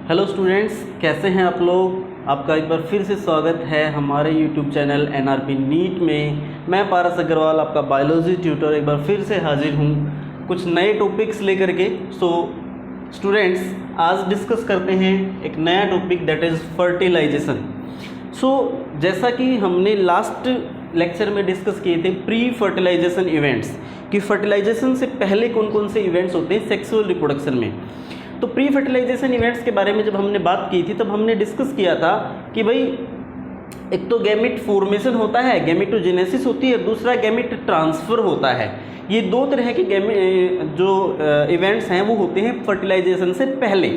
Hello students, कैसे हैं आप लोग। आपका एक बार फिर से स्वागत है हमारे यूट्यूब चैनल एनआरपी नीट में। मैं पारस अग्रवाल, आपका बायोलॉजी ट्यूटर, एक बार फिर से हाजिर हूँ कुछ नए टॉपिक्स लेकर के। सो स्टूडेंट्स, आज डिस्कस करते हैं एक नया टॉपिक, दैट इज़ फर्टिलाइजेशन। सो जैसा कि हमने लास्ट लेक्चर में डिस्कस किए थे प्री फर्टिलाइजेशन इवेंट्स, कि फर्टिलाइजेशन से पहले कौन कौन से इवेंट्स होते हैं सेक्सुअल रिप्रोडक्शन में। तो प्री फर्टिलाइजेशन इवेंट्स के बारे में जब हमने बात की थी तब हमने डिस्कस किया था कि भाई एक तो गैमेट फॉर्मेशन होता है, गैमेटोजेनेसिस होती है, दूसरा गैमेट ट्रांसफ़र होता है। ये दो तरह के जो इवेंट्स हैं वो होते हैं फर्टिलाइजेशन से पहले।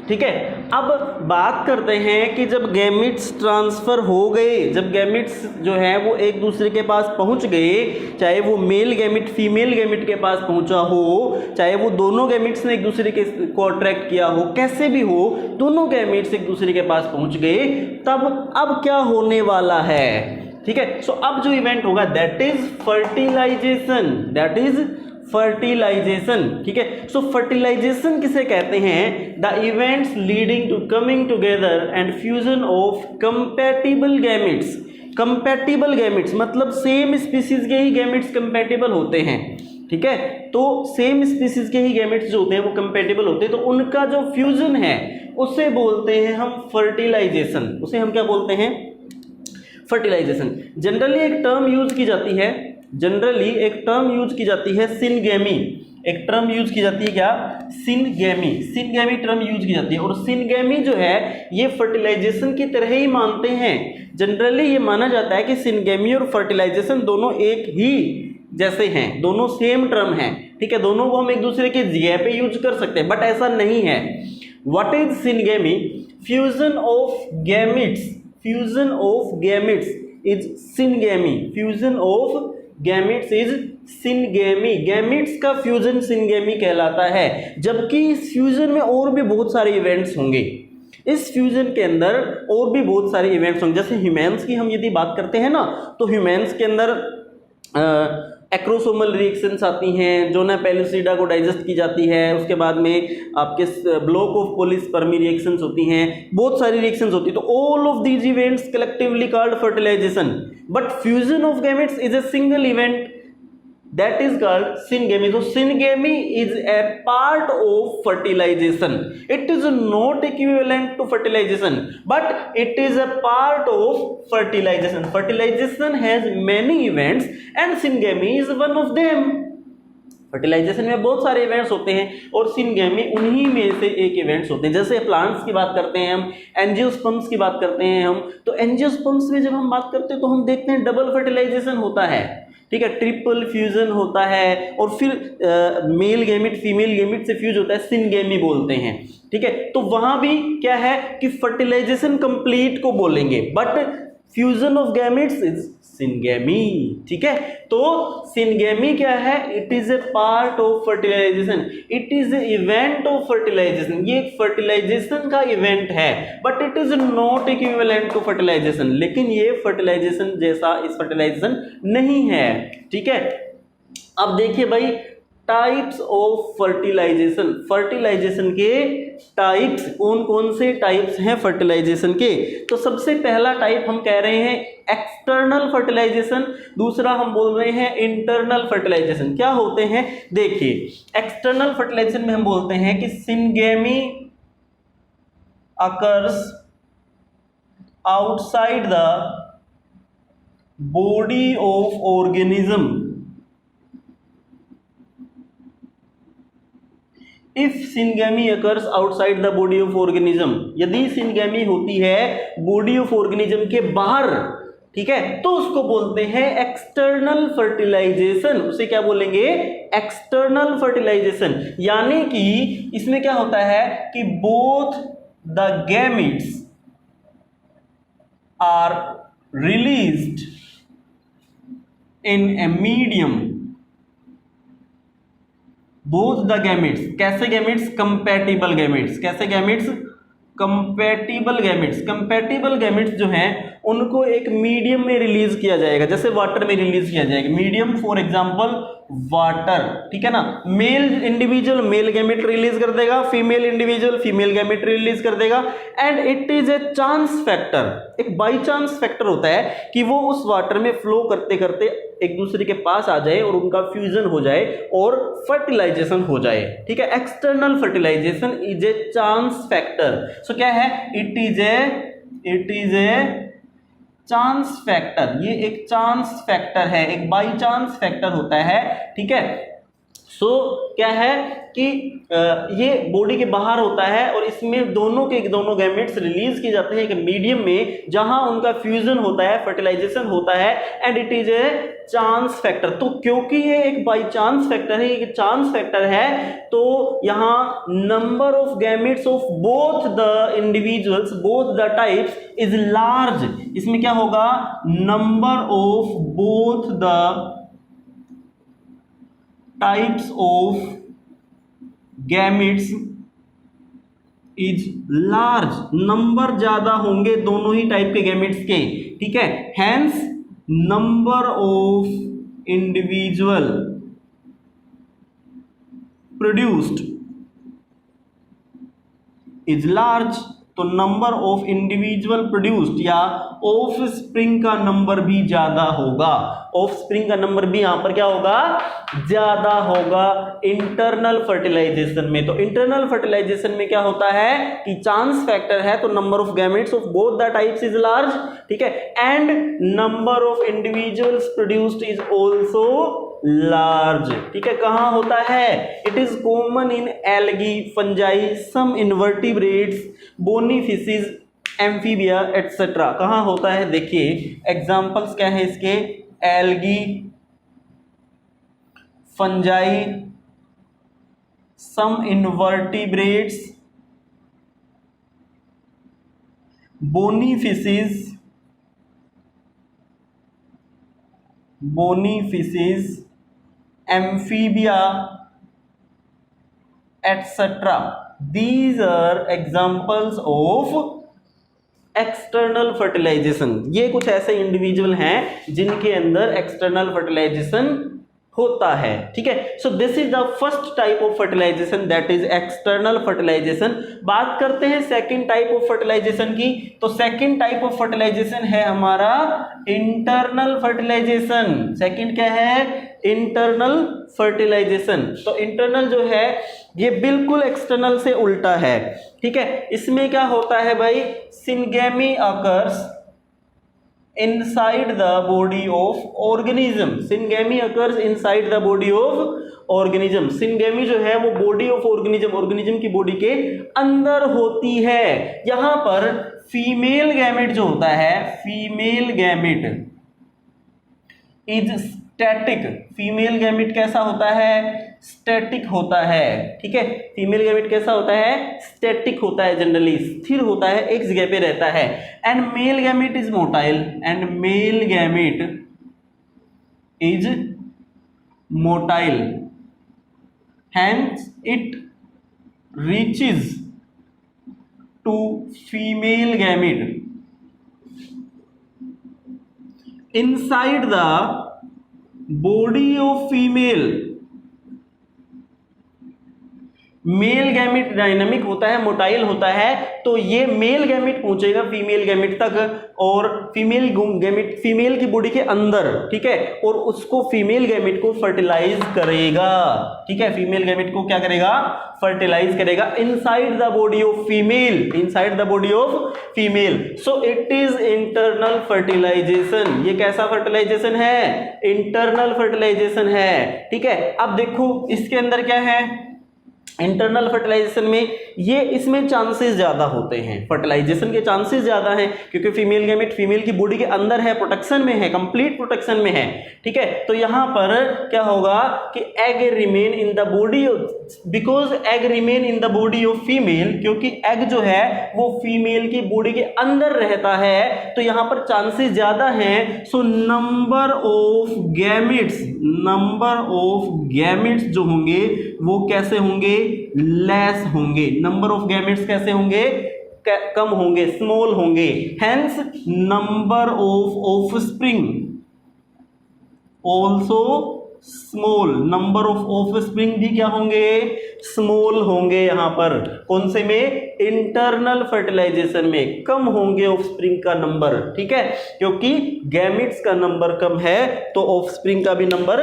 ठीक है, अब बात करते हैं कि जब गैमेट्स ट्रांसफ़र हो गए, जब गैमेट्स जो है वो एक दूसरे के पास पहुंच गए, चाहे वो मेल गैमेट फीमेल गैमेट के पास पहुंचा हो, चाहे वो दोनों गैमेट्स ने एक दूसरे के को अट्रैक्ट किया हो, कैसे भी हो, दोनों गैमेट्स एक दूसरे के पास पहुंच गए, तब अब क्या होने वाला है। ठीक है, सो अब जो इवेंट होगा that is fertilization, that is fertilization. ठीक है, सो फर्टिलाइजेशन किसे कहते हैं? The events leading to coming together and fusion of compatible gametes. Compatible gametes मतलब सेम स्पीसीज के ही गैमेट्स कंपैटिबल होते हैं। ठीक है, तो सेम स्पीसीज के ही गैमेट्स जो होते हैं वो कंपैटिबल होते हैं, तो उनका जो फ्यूजन है उसे बोलते हैं हम फर्टिलाइजेशन। उसे हम क्या बोलते हैं? फर्टिलाइजेशन। जनरली एक टर्म यूज की जाती है, जनरली एक टर्म यूज की जाती है सिनगेमी। एक टर्म यूज की जाती है क्या? सिनगेमी। सिनगेमी टर्म यूज की जाती है, और सिनगेमी जो है ये फर्टिलाइजेशन की तरह ही मानते हैं। जनरली ये माना जाता है कि सिनगेमी और फर्टिलाइजेशन दोनों एक ही जैसे हैं, दोनों सेम टर्म हैं। ठीक है, दोनों को हम एक दूसरे के जगह पे यूज कर सकते हैं, बट ऐसा नहीं है। What is syngamy? Fusion of gametes, fusion of gametes is syngamy. Fusion of gametes is syngamy. Gametes का फ्यूजन सिनगेमी कहलाता है, जबकि इस फ्यूजन में और भी बहुत सारे इवेंट्स होंगे। इस फ्यूजन के अंदर और भी बहुत सारे इवेंट्स होंगे। जैसे ह्यूमन्स की हम यदि बात करते हैं ना, तो ह्यूमन्स के अंदर एक्रोसोमल रिएक्शंस आती हैं, जो ना पेलिसिडा को डाइजेस्ट की जाती है। उसके बाद में आपके ब्लॉक ऑफ पॉलीस्पर्मी रिएक्शंस होती हैं, बहुत सारी रिएक्शंस होती है। तो all of these events collectively called fertilization, but fusion of gametes is a single event that is called syngamy. So syngamy is a part of fertilization. It is not equivalent to fertilization, but it is a part of fertilization. Fertilization has many events and syngamy is one of them. Fertilization में बहुत सारे events होते हैं और syngamy उन्हीं में से एक इवेंट्स होते हैं। जैसे प्लांट्स की बात करते हैं हम, एंजियोस्पर्म्स की बात करते हैं हम, तो एंजियोस्पर्म्स में जब हम बात करते हैं तो हम देखते हैं डबल फर्टिलाइजेशन होता है। ठीक है, ट्रिपल फ्यूजन होता है, और फिर मेल गैमेट फीमेल गैमेट से फ्यूज होता है, सिनगेमी बोलते हैं। ठीक है, तो वहां भी क्या है कि फर्टिलाइजेशन कंप्लीट को बोलेंगे, but fusion of gametes is syngamy. ठीक है, तो सिनगेमी क्या है? It is a part of fertilization, it is a event of fertilization. ये एक फर्टिलाइजेशन का इवेंट है, but it is not equivalent to fertilization. लेकिन ये फर्टिलाइजेशन जैसा इस फर्टिलाइजेशन नहीं है। ठीक है, अब देखिए भाई, टाइप्स ऑफ फर्टिलाइजेशन। फर्टिलाइजेशन के टाइप्स कौन कौन से टाइप्स हैं फर्टिलाइजेशन के? तो सबसे पहला टाइप हम कह रहे हैं एक्सटर्नल फर्टिलाइजेशन, दूसरा हम बोल रहे हैं इंटरनल फर्टिलाइजेशन। क्या होते हैं देखिए, एक्सटर्नल फर्टिलाइजेशन में हम बोलते हैं कि syngamy occurs outside the body of organism. If syngamy occurs outside the body of organism, यदि सिनगेमी होती है बॉडी ऑफ ऑर्गेनिज्म के बाहर, ठीक है, तो उसको बोलते हैं एक्सटर्नल फर्टिलाइजेशन। उसे क्या बोलेंगे? External fertilisation. यानी कि इसमें क्या होता है कि both the gametes are released in a medium. Both the gametes, कैसे गैमेट्स? Compatible gametes. कैसे gametes? Compatible gametes. Compatible gametes जो हैं उनको एक मीडियम में रिलीज किया जाएगा, जैसे वाटर में रिलीज किया जाएगा, मीडियम फॉर एग्जांपल वाटर, ठीक है ना। Male individual male gamete release कर देगा, female individual female gamete release कर देगा। And it is a chance factor, एक बाई चांस फैक्टर होता है कि वो उस वाटर में फ्लो करते करते एक दूसरे के पास आ जाए और उनका फ्यूजन हो जाए और फर्टिलाइजेशन हो जाए, ठीक है। External fertilisation is a chance factor. So क्या है, it is a chance factor, ये एक चांस फैक्टर है, एक बाई चांस फैक्टर होता है, ठीक है। सो क्या है कि ये बॉडी के बाहर होता है और इसमें दोनों गैमेट्स रिलीज किए जाते हैं एक मीडियम में जहां उनका फ्यूजन होता है, फर्टिलाइजेशन होता है, and it is a chance factor. तो क्योंकि ये एक बाई चांस फैक्टर है, एक चांस फैक्टर है, तो यहां number of gametes of both the individuals, both the types is large. इसमें क्या होगा, number of both the types of gametes is large, number ज्यादा होंगे दोनों ही टाइप के गैमेट्स के, ठीक है। Hence number of individual produced is large, तो नंबर ऑफ इंडिविजुअल प्रोड्यूस्ड या ऑफ स्प्रिंग का नंबर भी ज्यादा होगा, ऑफ स्प्रिंग का नंबर भी यहां पर क्या होगा, ज्यादा होगा इंटरनल फर्टिलाइजेशन में। तो इंटरनल फर्टिलाइजेशन में क्या होता है कि चांस फैक्टर है, तो number of gametes of both the types is large, ठीक है, and number of individuals produced is also large, ठीक है। कहां होता है, it is common in algae, fungi, some invertebrates, bony fishes, amphibia etcetera. कहां होता है, देखिए एग्जांपल्स क्या है इसके, algae, fungi, some invertebrates, bony fishes, amphibia etcetera. These are examples of external fertilisation. ये कुछ ऐसे इंडिविजुअल हैं जिनके अंदर एक्सटर्नल फर्टिलाइजेशन होता है, ठीक है। So this is the first type of fertilization, that is external fertilization. बात करते हैं सेकंड टाइप ऑफ फर्टिलाइजेशन की, तो सेकंड टाइप ऑफ फर्टिलाइजेशन है हमारा इंटरनल फर्टिलाइजेशन। सेकंड क्या है, इंटरनल फर्टिलाइजेशन। तो इंटरनल जो है ये बिल्कुल एक्सटर्नल से उल्टा है, ठीक है। इसमें क्या होता है भाई, syngamy occurs inside the body of organism, syngamy occurs inside the body of organism। syngamy जो है वो body of organism की body के अंदर होती है। यहां पर फीमेल गैमेट जो होता है, female gamete is static. Female gamete कैसा होता है, स्टैटिक होता है, ठीक है। फीमेल गैमेट कैसा होता है, स्टैटिक होता है, जनरली स्थिर होता है, एक जगह पे रहता है। And male gamete is motile, and male gamete is motile, hence it reaches to female gamete inside the body of female। Male gamete dynamic होता है, मोटाइल होता है, तो ये मेल गैमेट पहुंचेगा फीमेल गैमेट तक और फीमेल गैमेट फीमेल की बॉडी के अंदर, ठीक है, और उसको फीमेल गैमेट को फर्टिलाइज करेगा, ठीक है। फीमेल गैमेट को क्या करेगा, फर्टिलाइज करेगा inside the body of female, inside the body of female. So it is internal fertilization. ये कैसा फर्टिलाइजेशन है, इंटरनल फर्टिलाइजेशन है, ठीक है। अब देखो इसके अंदर क्या है, इंटरनल फर्टिलाइजेशन में ये इसमें चांसेस ज्यादा होते हैं, फर्टिलाइजेशन के चांसेस ज्यादा हैं क्योंकि फीमेल गैमेट फीमेल की बॉडी के अंदर है, प्रोटेक्शन में है, कंप्लीट प्रोटेक्शन में है, ठीक है। तो यहां पर क्या होगा कि egg remain in the body, because egg remain in the body of female, क्योंकि एग जो है वो फीमेल की बॉडी के अंदर रहता है, तो यहां पर चांसेस ज्यादा हैं। सो नंबर ऑफ गैमेट्स जो होंगे वो कैसे होंगे, लेस होंगे। नंबर ऑफ गैमेट्स कैसे होंगे, कम होंगे, स्मॉल होंगे। Hence number of offspring also small, number of offspring भी क्या होंगे, स्मॉल होंगे। यहां पर कौन से में, इंटरनल फर्टिलाइजेशन में कम होंगे ऑफस्प्रिंग का नंबर, ठीक है, क्योंकि गैमेट्स का नंबर कम है तो ऑफस्प्रिंग का भी नंबर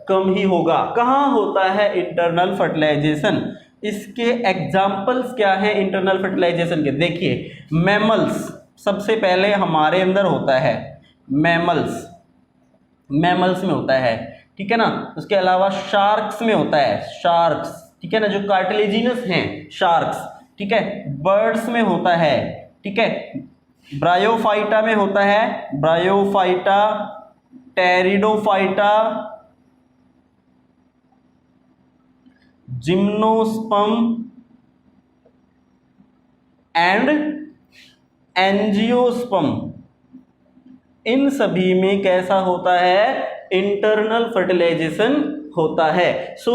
कम ही होगा। कहां होता है इंटरनल फर्टिलाइजेशन, इसके एग्जाम्पल्स क्या है इंटरनल फर्टिलाइजेशन के, देखिए मैमल्स सबसे पहले हमारे अंदर होता है, मैमल्स में होता है, ठीक है ना। उसके अलावा शार्क्स में होता है, शार्क्स, ठीक है ना, जो कार्टिलेजिनस हैं शार्क्स, ठीक है। बर्ड्स में होता है, ठीक है। ब्रायोफाइटा में होता है, Bryophyta, Pteridophyta, gymnosperm and angiosperm, इन सभी में कैसा होता है, इंटरनल फर्टिलाइजेशन होता है। So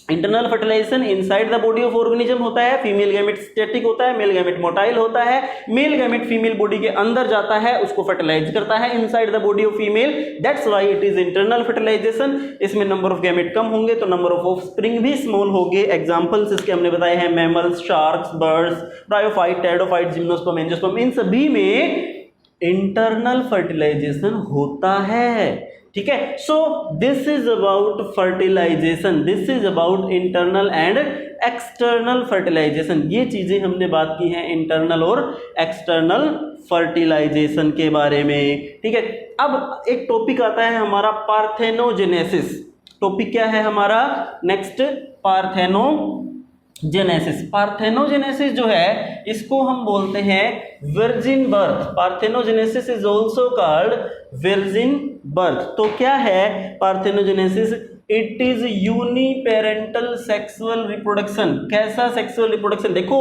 internal fertilisation inside the body of organism होता है। फीमेल गैमेट स्टैटिक होता है, मेल गैमेट मोटाइल होता है। मेल गैमेट फीमेल बॉडी के अंदर जाता है, उसको फर्टिलाइज करता है inside the body of female, that's why it is internal fertilisation. इसमें नंबर ऑफ गैमेट कम होंगे तो नंबर ऑफ ऑफस्प्रिंग भी स्मॉल होंगे। एग्जांपल्स इसके हमने बताए हैं, mammals, sharks, birds, bryophyte, pteridophyte, gymnosperm, angiosperm, इन सभी में इंटरनल फर्टिलाइजेशन होता है, ठीक है। So this is about fertilisation, this is about internal and external fertilisation. ये चीजें हमने बात की हैं इंटरनल और एक्सटर्नल फर्टिलाइजेशन के बारे में, ठीक है। अब एक टॉपिक आता है हमारा पार्थेनोजेनेसिस। टॉपिक क्या है हमारा नेक्स्ट, पार्थेनोजेनेसिस। पार्थेनोजेनेसिस जो है इसको हम बोलते हैं virgin birth. Parthenogenesis is also called virgin birth. तो क्या है parthenogenesis, it is uniparental sexual reproduction. कैसा सेक्सुअल रिप्रोडक्शन, देखो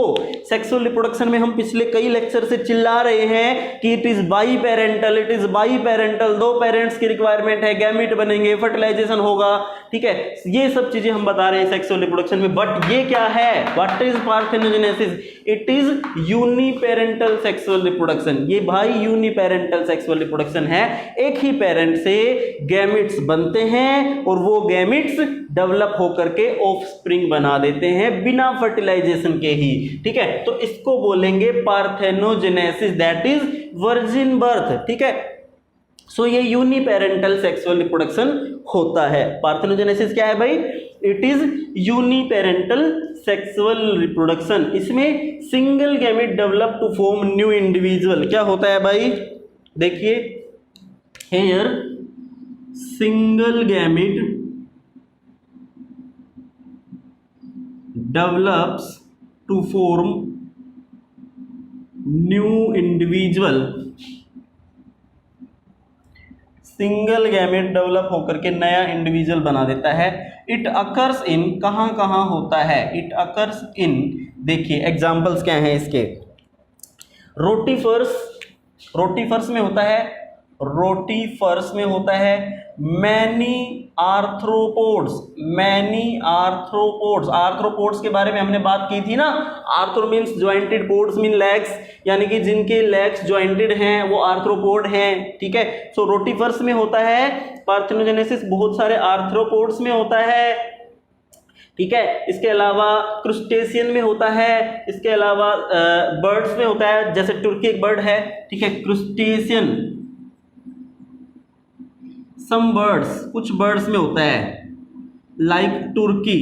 सेक्सुअल रिप्रोडक्शन में हम पिछले कई लेक्चर से चिल्ला रहे हैं कि it is by parental, it is by parental, दो पेरेंट्स की रिक्वायरमेंट है, गैमेट बनेंगे, फर्टिलाइजेशन होगा, ठीक है। ये सब चीजें हम बता रहे हैं सेक्सुअल रिप्रोडक्शन में। बट ये क्या है, what is parthenogenesis, it is uniparental sexual reproduction. ये भाई यूनिपेरेंटल सेक्सुअल रिप्रोडक्शन है, एक ही पेरेंट से गैमेट्स बनते हैं और वो गैमेट्स डेवलप होकर के ऑफस्प्रिंग बना देते हैं बिना फर्टिलाइजेशन के ही, ठीक है। तो इसको बोलेंगे parthenogenesis, that is virgin birth, ठीक है। सो ये यूनिपेरेंटल सेक्सुअल रिप्रोडक्शन होता है। पार्थेनोजेनेसिस क्या है भाई, it is uniparental sexual reproduction. इसमें single gamete develop to form new individual. क्या होता है भाई, देखिए here single gamete develops to form new individual। Single gamete develop होकर के नया इंडिविजुअल बना देता है। इट अकर्स इन, कहां कहां होता है, इट अकर्स इन, देखिए एग्जांपल्स क्या हैं इसके, रोटीफर्स, रोटीफर्स में होता है, रोटीफर्स में होता है, many arthropods, many arthropods. Arthropods के बारे में हमने बात की थी ना, arthro means jointed, pods mean legs, यानी कि जिनके लेग्स ज्वाइंटेड हैं वो आर्थ्रोपोड हैं, ठीक है। सो रोटीफर्स में होता है पार्थेनोजेनेसिस, बहुत सारे आर्थ्रोपोड्स में होता है, ठीक है। इसके अलावा क्रुस्टेशियन में होता है, इसके अलावा बर्ड्स में होता है, जैसे तुर्की एक बर्ड है, ठीक है, क्रुस्टेशियन। सम बर्ड्स, कुछ बर्ड्स में होता है, लाइक तुर्की,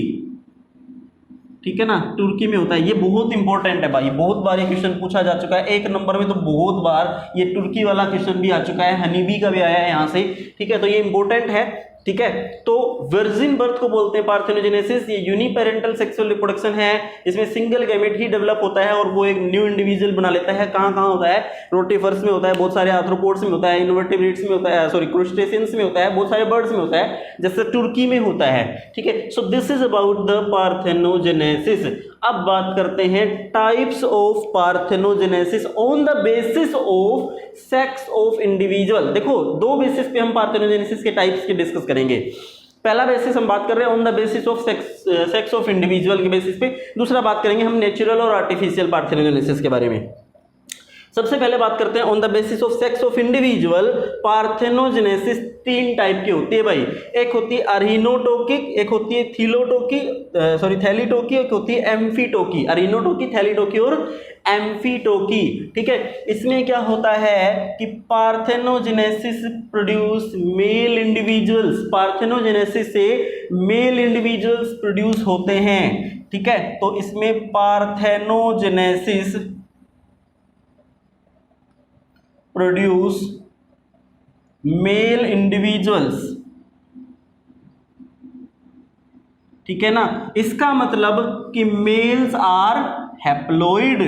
ठीक है ना, तुर्की में होता है। ये बहुत इंपॉर्टेंट है भाई, बहुत बार ये क्वेश्चन पूछा जा चुका है, एक नंबर में तो बहुत बार ये तुर्की वाला क्वेश्चन भी आ चुका है, हनीबी का भी आया है यहाँ से, ठीक है। तो ये इंपॉर्टेंट है, ठीक है। तो वर्जिन बर्थ को बोलते हैं पार्थेनोजेनेसिस। ये यूनिपेरेंटल सेक्सुअल रिप्रोडक्शन है, इसमें सिंगल गैमेट ही डेवलप होता है और वो एक न्यू इंडिविजुअल बना लेता है। कहाँ कहाँ होता है, रोटीफर्स में होता है, बहुत सारे आर्थ्रोपोड्स में होता है, इनवर्टिब्रेट्स में होता है, सॉरी क्रुस्टेशियंस में होता है, बहुत सारे बर्ड्स में होता है, जैसे तुर्की में होता है, ठीक है। So this is about the parthenogenesis. अब बात करते हैं types of parthenogenesis on the basis of sex of individual. देखो दो बेसिस पे हम पार्थेनोजेनेसिस के टाइप्स के डिस्कस करेंगे। पहला बेसिस हम बात कर रहे हैं on the basis of sex of individual के बेसिस पे। दूसरा बात करेंगे हम नेचुरल और आर्टिफिशियल पार्थेनोजेनेसिस के बारे में। सबसे पहले बात करते हैं on the basis of sex of individual parthenogenesis 3 type की होती है भाई। एक होती है अरिनोटोकिक, एक होती है थैलीटोकी, एक होती है एम्फीटोकी। अरिनोटोकी, थैलीटोकी और एम्फीटोकी, ठीक है। इसमें क्या होता है कि parthenogenesis produce mail individuals, parthenogenesis से मेल इंडिविजुअल्स प्रोड्यूस होते हैं, ठीक है। तो इसमें पार्थेनोजेनेसिस प्रोड्यूस मेल इंडिविजुअल्स, ठीक है ना। इसका मतलब कि मेल्स आर हैप्लॉइड।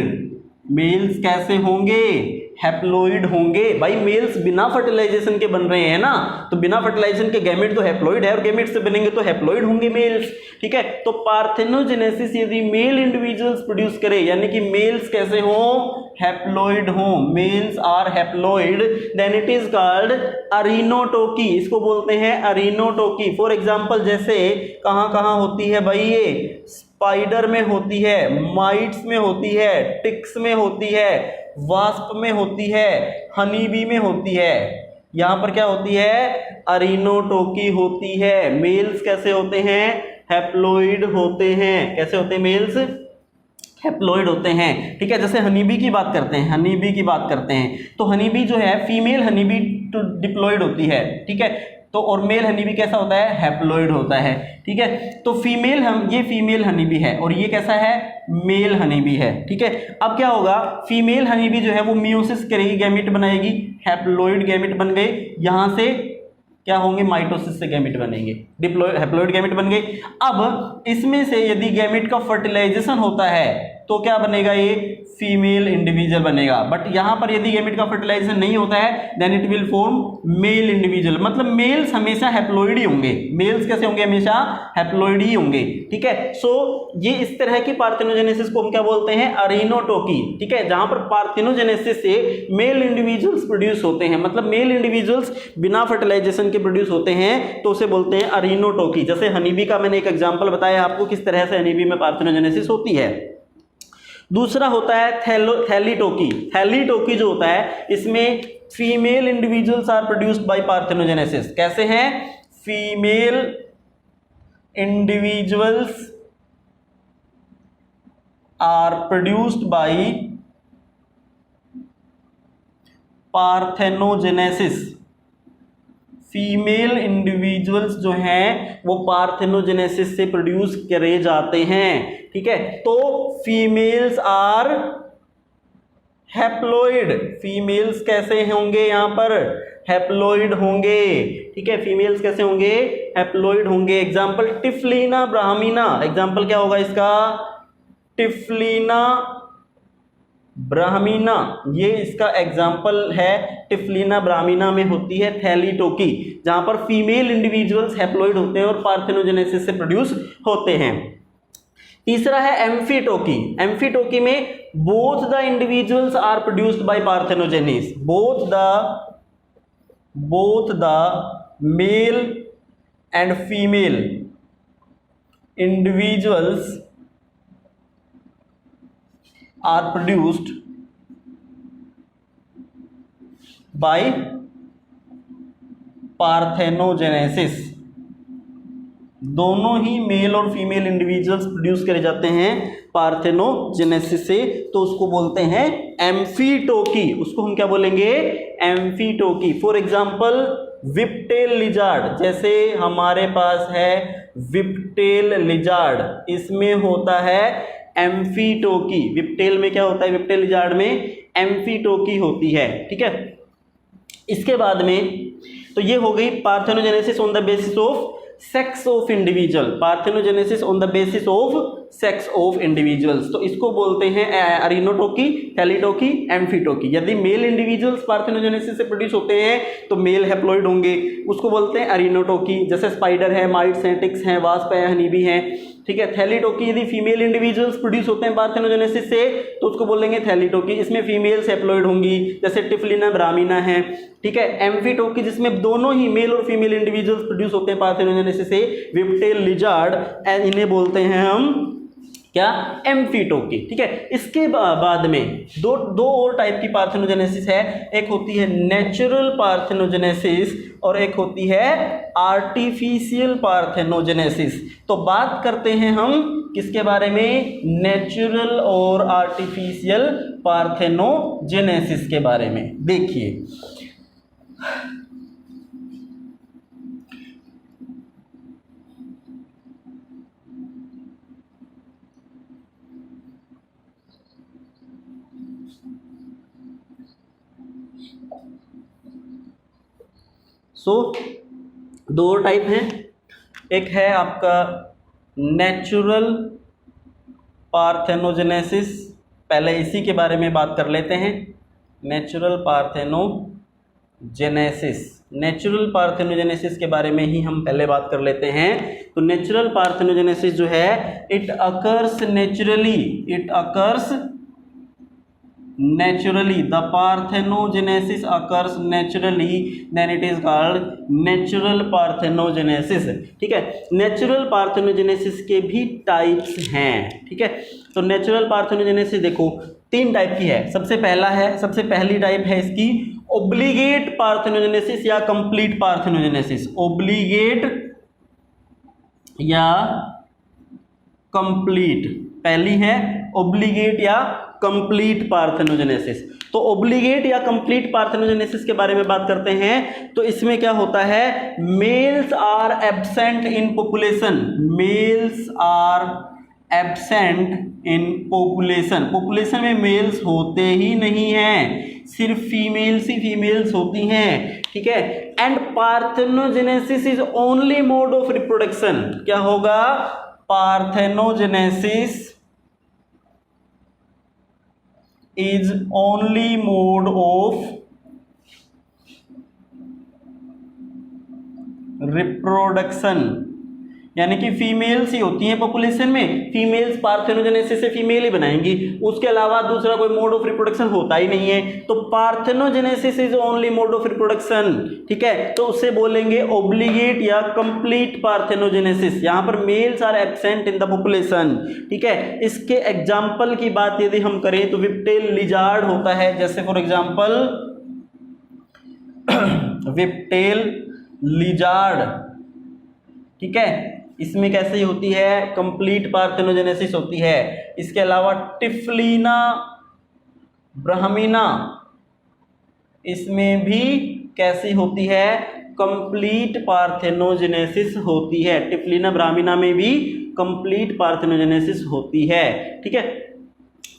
मेल्स कैसे होंगे? हैप्लॉइड होंगे भाई। मेल्स बिना फर्टिलाइजेशन के बन रहे हैं ना, तो बिना फर्टिलाइजेशन के गैमेट तो हैप्लॉइड है और गैमेट से बनेंगे तो हैप्लॉइड होंगे मेल्स, ठीक है। तो पार्थेनोजेनेसिस यदि मेल इंडिविजुअल्स प्रोड्यूस करे, यानी कि मेल्स कैसे हो? हैप्लॉइड हो, males are haploid, then it is called arrhenotoky. इसको बोलते हैं अरिनोटोकी। फॉर एग्जांपल जैसे कहां कहां होती है भाई ये? स्पाइडर में होती है, माइट्स में होती है, टिक्स में होती है, वास्प में होती है, हनी बी में होती है। यहां पर क्या होती है? अरिनोटोकी होती है। मेल्स कैसे होते हैं? हैप्लॉइड होते हैं। कैसे होते हैं मेल्स? हैप्लॉइड होते हैं, ठीक है। जैसे हनीबी की बात करते हैं, हनीबी की बात करते हैं तो हनीबी जो है फीमेल हनीबी डिप्लॉइड होती है, ठीक है। तो और मेल हनीबी कैसा होता है? हैप्लॉइड होता है, ठीक है। तो फीमेल ये फीमेल हनीबी है और ये कैसा है? मेल हनीबी है, ठीक है। अब क्या होगा? फीमेल हनीबी जो है वो मियोसिस करेगी, गैमेट बनाएगी, हैप्लॉइड गैमेट बन गए। यहां से क्या होंगे? माइटोसिस से गैमेट बनेंगे, हैप्लॉइड गैमेट बन गए। अब इसमें से यदि गैमेट का फर्टिलाइजेशन होता है तो क्या बनेगा? ये फीमेल इंडिविजुअल बनेगा। बट यहां पर यदि गैमेट का फर्टिलाइजेशन नहीं होता है then it will form male individual. मतलब मेल्स हमेशा हैप्लॉइड ही होंगे। मेल्स कैसे होंगे? हमेशा हैप्लॉइड ही होंगे, ठीक है। सो ये इस तरह की पार्थेनोजेनेसिस को हम क्या बोलते हैं? अरिनोटोकी, ठीक है। जहां पर पार्थेनोजेनेसिस से मेल इंडिविजुअल्स प्रोड्यूस होते हैं, मतलब मेल इंडिविजुअल्स बिना फर्टिलाइजेशन के प्रोड्यूस होते हैं, तो उसे बोलते हैं अरिनोटोकी। जैसे हनीबी का मैंने एक एग्जांपल बताया आपको किस तरह से हनीबी में पार्थेनोजेनेसिस होती है। दूसरा होता है थैलीटोकी। थैलीटोकी जो होता है इसमें female individuals are produced by parthenogenesis. कैसे हैं? Female individuals are produced by parthenogenesis. Female individuals जो हैं वो पार्थेनोजेनेसिस से प्रोड्यूस करे जाते हैं, ठीक है। तो फीमेल्स आर हैप्लॉइड। फीमेल्स कैसे होंगे? यहां पर हैप्लॉइड होंगे, ठीक है। फीमेल्स कैसे होंगे? हैप्लॉइड होंगे। एग्जांपल टिफलिना ब्राह्मीना। एग्जांपल क्या होगा इसका? टिफलिना ब्राह्मीना, ये इसका एग्जाम्पल है। टिफलिना ब्राह्मीना में होती है थैलीटोकी, जहां पर फीमेल इंडिविजुअल्स हैप्लॉइड होते हैं और पार्थेनोजेनेसिस से प्रोड्यूस होते हैं। तीसरा है एम्फीटोकी। एम्फीटोकी में both the individuals are produced by parthenogenesis. Both the male and female individuals are produced by parthenogenesis. दोनों ही मेल और फीमेल इंडिविजुअल्स प्रोड्यूस करे जाते हैं पार्थेनोजेनेसिस से, तो उसको बोलते हैं एम्फीटोकी। उसको हम क्या बोलेंगे? एम्फीटोकी। फॉर एग्जांपल विपटेल लिजार्ड, जैसे हमारे पास है विपटेल लिजार्ड, इसमें होता है एम्फीटोकी। विपटेल में क्या होता है? विपटेल लिजार्ड में एम्फीटोकी होती है, ठीक है। इसके बाद में तो ये हो गई parthenogenesis on the basis of sex of individual. Parthenogenesis on the basis of sex of individuals, तो इसको बोलते हैं अरिनोटोकी, थैलीटोकी, एम्फीटोकी। यदि मेल इंडिविजुअल्स पार्थेनोजेनेसिस से प्रोड्यूस होते हैं तो मेल हैप्लॉइड होंगे, उसको बोलते हैं अरिनोटोकी। जैसे स्पाइडर है, माइट्स हैं, टिक्स हैं, वास्प है, हनीबी हैं, ठीक है। थैलीटोकी यदि फीमेल इंडिविजुअल्स प्रोड्यूस होते हैं पार्थेनोजेनेसिस से तो उसको बोलेंगे थैलीटोकी, इसमें फीमेल्स हैप्लॉइड होंगी, जैसे टिफलिना ब्राह्मीना है, ठीक है। एम्फीटोकी जिसमें दोनों ही मेल और फीमेल इंडिविजुअल्स प्रोड्यूस होते हैं पार्थेनोजेनेसिस से, विप्टेल, लिजार्ड, इन्हें बोलते हैं हम क्या, एम्फीटोकी, ठीक है। इसके बाद में दो और टाइप की पार्थेनोजेनेसिस है, एक होती है नेचुरल पार्थेनोजेनेसिस और एक होती है आर्टिफिशियल पार्थेनोजेनेसिस। तो बात करते हैं हम किसके बारे में, नेचुरल और आर्टिफिशियल पार्थेनोजेनेसिस के बारे में। देखिए दो टाइप हैं, एक है आपका नेचुरल पार्थेनोजेनेसिस, पहले इसी के बारे में बात कर लेते हैं। नेचुरल पार्थेनोजेनेसिस, नेचुरल पार्थेनोजेनेसिस के बारे में ही हम पहले बात कर लेते हैं। तो नेचुरल पार्थेनोजेनेसिस जो है, it occurs naturally, it occurs naturally, the parthenogenesis occurs naturally, then it is called natural parthenogenesis, ठीक है। नेचुरल पार्थेनोजेनेसिस के भी टाइप्स हैं, ठीक है। तो नेचुरल पार्थेनोजेनेसिस देखो 3 टाइप की है। सबसे पहली टाइप है इसकी ओब्लिगेट पार्थेनोजेनेसिस या कंप्लीट पार्थेनोजेनेसिस, ओब्लिगेट या कंप्लीट, पहली है ओब्लिगेट या कंप्लीट पार्थेनोजेनेसिस। तो ओब्लिगेट या कंप्लीट पार्थेनोजेनेसिस के बारे में बात करते हैं तो इसमें क्या होता है, males are absent in population, males are absent in population, population में मेल्स होते ही नहीं हैं, सिर्फ फीमेल्स ही फीमेल्स होती हैं, ठीक है। And parthenogenesis is only mode of reproduction, क्या होगा, parthenogenesis is only mode of reproduction, यानी कि फीमेल्स ही होती हैं पॉपुलेशन में, फीमेल्स पार्थेनोजेनेसिस से फीमेल ही बनाएंगी, उसके अलावा दूसरा कोई मोड ऑफ रिप्रोडक्शन होता ही नहीं है। तो parthenogenesis is only mode of reproduction, ठीक है। तो उससे बोलेंगे ओब्लिगेट या कंप्लीट पार्थेनोजेनेसिस, यहां पर males are absent in the population, ठीक है। इसके एग्जाम्पल की बात यदि हम करें तो विप्टेल, लिजार्ड होता है, जैसे फॉर एग्जाम्पल विप्टेल, लिजार्ड, ठीक है। इसमें कैसे होती है, कंप्लीट पार्थेनोजेनेसिस होती है। इसके अलावा टिफलिना ब्राह्मीना, इसमें भी कैसी होती है, कंप्लीट पार्थेनोजेनेसिस होती है। टिफलिना ब्राह्मीना में भी कंप्लीट पार्थेनोजेनेसिस होती है, ठीक है।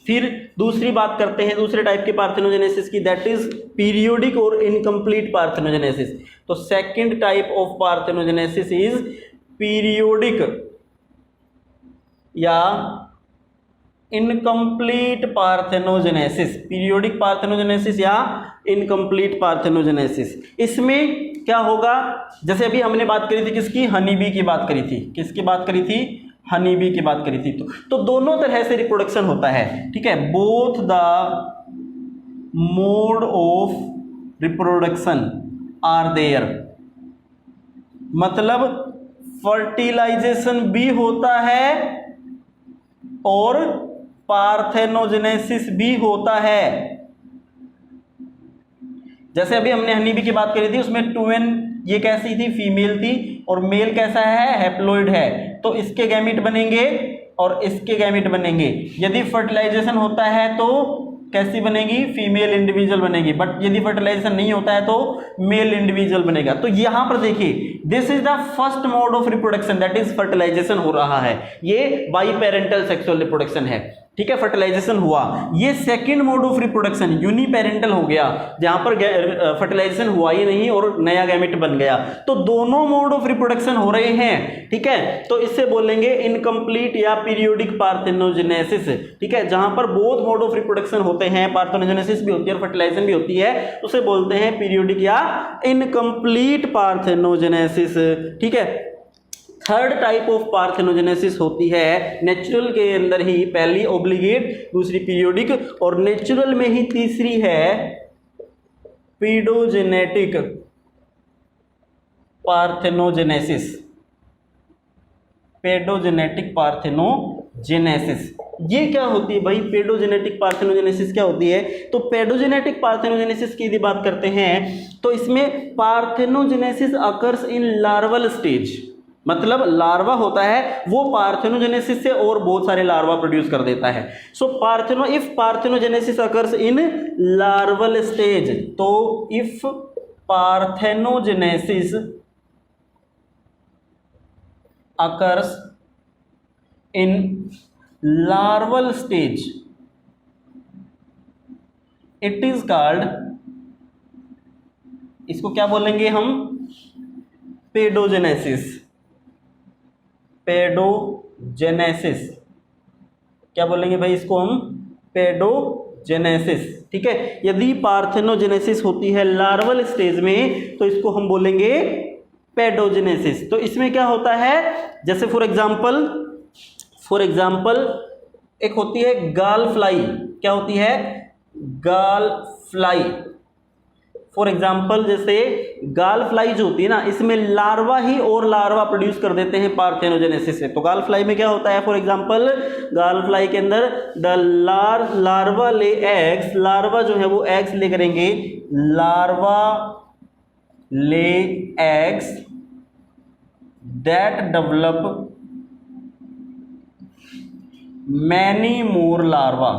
फिर दूसरी बात करते हैं दूसरे टाइप के पार्थेनोजेनेसिस की, दैट इज पीरियोडिक और इनकम्प्लीट पार्थेनोजेनेसिस। तो second type of parthenogenesis is periodic या इनकम्प्लीट पार्थेनोजेनेसिस, पीरियोडिक पार्थेनोजेनेसिस या इनकम्प्लीट पार्थेनोजेनेसिस। इसमें क्या होगा, जैसे अभी हमने बात करी थी किसकी, हनी बी की बात करी थी, किसकी बात करी थी, हनी बी की बात करी थी। तो दोनों तरह से रिप्रोडक्शन होता है, ठीक है। Both the mode of reproduction are there, मतलब फर्टिलाइजेशन भी होता है और पार्थेनोजेनेसिस भी होता है। जैसे अभी हमने हनी बी की बात करी थी, उसमें 2n ये कैसी थी, फीमेल थी, और मेल कैसा है, हैप्लॉइड है। तो इसके गैमीट बनेंगे और इसके गैमीट बनेंगे। यदि फर्टिलाइजेशन होता है तो कैसी बनेगी, फीमेल इंडिविजुअल बनेगी, बट यदि फर्टिलाइजेशन नहीं होता है तो मेल इंडिविजुअल बनेगा। तो यहां पर देखिए, this is the first mode of reproduction, that is fertilization हो रहा है, ये बाई पेरेंटल सेक्सुअल रिप्रोडक्शन है, ठीक है। फर्टिलाइजेशन हुआ, ये second mode of reproduction uniparental हो गया, जहां पर फर्टिलाइजेशन हुआ ही नहीं और नया गैमेट बन गया। तो दोनों मोड ऑफ रिप्रोडक्शन हो रहे हैं, ठीक है। तो इससे बोलेंगे इनकम्प्लीट या पीरियोडिक पार्थेनोजेनेसिस, ठीक है। जहां पर बोथ मोड ऑफ रिप्रोडक्शन होते हैं, पार्थेनोजेनेसिस भी होती है और फर्टिलाइजेशन भी होती है, उसे बोलते हैं पीरियोडिक या इनकम्प्लीट पार्थेनोजेनेसिस, ठीक है। थर्ड टाइप ऑफ पार्थेनोजेनेसिस होती है नेचुरल के अंदर ही, पहली ओब्लिगेट, दूसरी पीरियोडिक, और नेचुरल में ही तीसरी है पेडोजेनेटिक पार्थेनोजेनेसिस। पेडोजेनेटिक पार्थेनोजेनेसिस ये क्या होती है भाई? पेडोजेनेटिक पार्थेनोजेनेसिस क्या होती है? तो पेडोजेनेटिक पार्थेनोजेनेसिस की यदि बात करते हैं तो इसमें parthenogenesis occurs in larval stage, मतलब लार्वा होता है वो पार्थेनोजेनेसिस से और बहुत सारे लार्वा प्रोड्यूस कर देता है। So if parthenogenesis occurs in larval stage, तो if parthenogenesis occurs in larval stage, it is called, इसको क्या बोलेंगे हम? पेडोजेनेसिस। पेडोजेनेसिस क्या बोलेंगे भाई इसको हम? पेडोजेनेसिस। ठीक है, यदि पार्थेनोजेनेसिस होती है लार्वल स्टेज में तो इसको हम बोलेंगे पेडोजेनेसिस। तो इसमें क्या होता है, जैसे फॉर एग्जाम्पल एक होती है गाल फ्लाई। क्या होती है? गाल फ्लाई। फॉर एग्जाम्पल जैसे गाल फ्लाई जो होती है ना, इसमें लार्वा ही और लार्वा प्रोड्यूस कर देते हैं पार्थेनोजेनेसिस से। तो गाल फ्लाई में क्या होता है? फॉर एग्जाम्पल गाल फ्लाई के अंदर the larva lay eggs, larva जो है वो एग्स ले करेंगे, larva lay eggs that develop many more larva.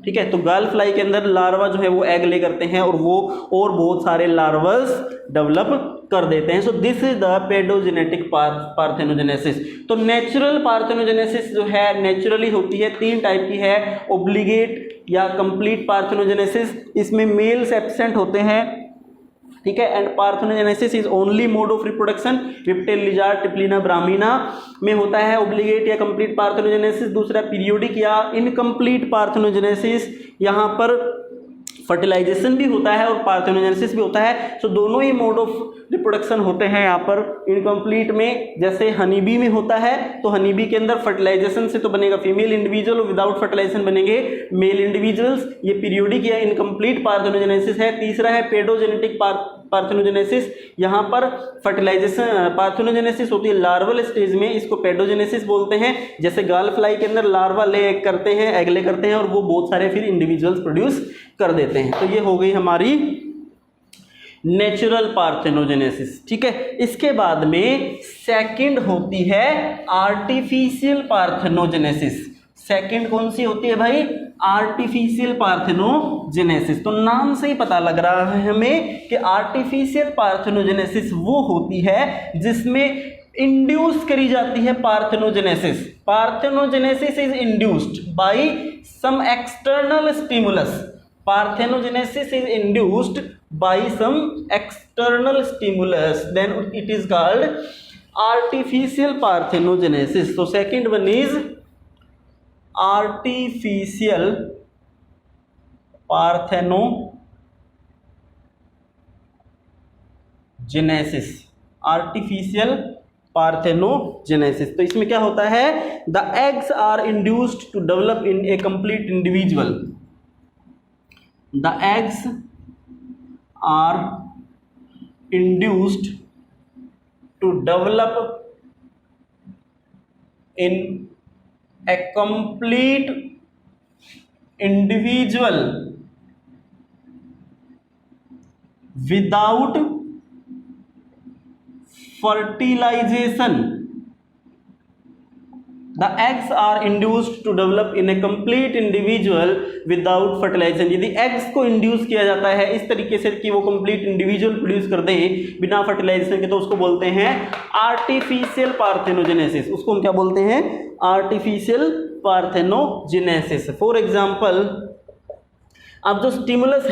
ठीक है, तो गाल फ्लाई के अंदर लार्वा जो है वो एग ले करते हैं और वो और बहुत सारे लार्वास डेवलप कर देते हैं। So this is the paedogenetic parthenogenesis. तो नेचुरल पार्थेनोजेनेसिस जो है नेचुरली होती है, तीन टाइप की है, ओब्लिगेट या कंप्लीट पार्थेनोजेनेसिस, इसमें मेल्स एब्सेंट होते हैं। ठीक है, and parthenogenesis is only mode of reproduction, reptile, lizard, Typhlina, brahmina में होता है ओब्लिगेट या कंप्लीट पार्थेनोजेनेसिस। दूसरा पीरियोडिक या इनकम्प्लीट पार्थेनोजेनेसिस, यहाँ पर फर्टिलाइजेशन भी होता है और पार्थेनोजेनेसिस भी होता है। सो दोनों ही मोड ऑफ रिप्रोडक्शन होते हैं यहाँ पर इनकम्प्लीट में। जैसे हनीबी में होता है तो हनीबी के अंदर फर्टिलाइजेशन से तो बनेगा फीमेल इंडिविजुअल और विदाउट फर्टिलाइजेशन बनेंगे मेल इंडिविजुअल्स। ये पीरियोडिक या इनकम्प्लीट पार्थेनोजेनेसिस है। तीसरा है पेडोजेनेटिक पार्थेनोजेनेसिस, यहाँ पर फर्टिलाइजेशन पार्थेनोजेनेसिस होती है लार्वल स्टेज में, इसको पेडोजेनेसिस बोलते हैं। जैसे गाल फ्लाई के अंदर लार्वा ले एग करते हैं, एग ले करते हैं और वो बहुत सारे फिर इंडिविजुअल्स प्रोड्यूस कर देते हैं। तो ये हो गई हमारी नेचुरल पार्थेनोजेनेसिस। ठीक है, इसके बाद में सेकंड होती है आर्टिफिशियल पार्थेनोजेनेसिस। सेकंड कौन सी होती है भाई? Artificial parthenogenesis. तो नाम से ही पता लग रहा है हमें कि आर्टिफिशियल पार्थेनोजेनेसिस वो होती है जिसमें इंड्यूस करी जाती है parthenogenesis. Parthenogenesis is induced by some external stimulus. Parthenogenesis is induced by some external stimulus, then it is called artificial parthenogenesis. So second one is artificial parthenogenesis. Artificial parthenogenesis. तो इसमें क्या होता है? The eggs are induced to develop in a complete individual. The eggs are induced to develop in a complete individual without fertilization. The eggs are induced to develop in a complete individual without fertilization. यदि eggs को induce किया जाता है इस तरीके से कि वो कंप्लीट इंडिविजुअल प्रोड्यूस कर दे बिना फर्टिलाइजेशन के, तो उसको बोलते हैं आर्टिफिशियल पार्थेनोजेनेसिस। उसको हम क्या बोलते हैं? Artificial parthenogenesis. फॉर एग्जाम्पल, अब जो स्टिमुलस